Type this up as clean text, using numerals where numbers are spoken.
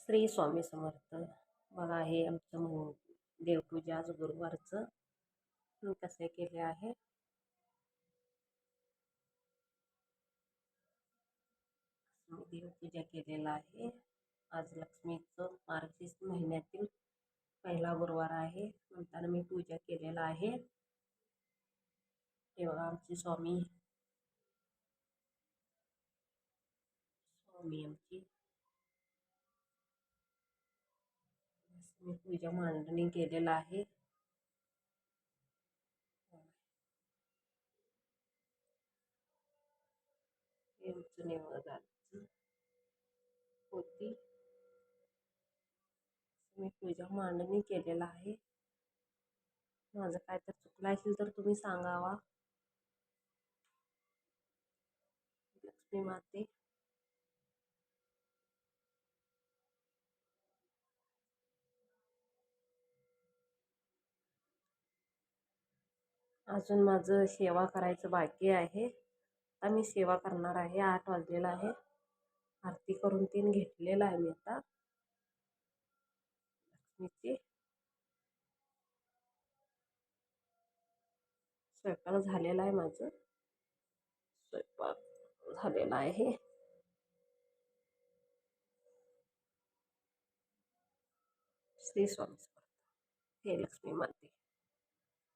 श्री स्वामी समर्थ. बघा हे आमचं देवपूजा आज गुरुवारचं मी कसे केले आहे. मी देवपूजा केलेला आहे. आज लक्ष्मीचं मार्गशीर्ष महिन्यातील पहिला गुरुवार आहे, म्हणताना मी पूजा केलेला आहे. तेव्हा आमची स्वामी आमची मी पूजा मांडणी केलेला आहे. निवडाची होती, मी पूजा मांडणी केलेला आहे. माझं काय तर चुकलं असेल तर तुम्ही सांगावा. लक्ष्मी माते अजून माझं सेवा करायचं बाकी आहे. आता मी सेवा करणार आहे. 8 वाजलेला आहे. आरती करून 3 घेतलेला आहे मी आता लक्ष्मीची. स्वयंपाक झालेला आहे. माझं स्वयंपाक झालेला आहे. श्री स्वामी समर्थ. हे लक्ष्मी माते.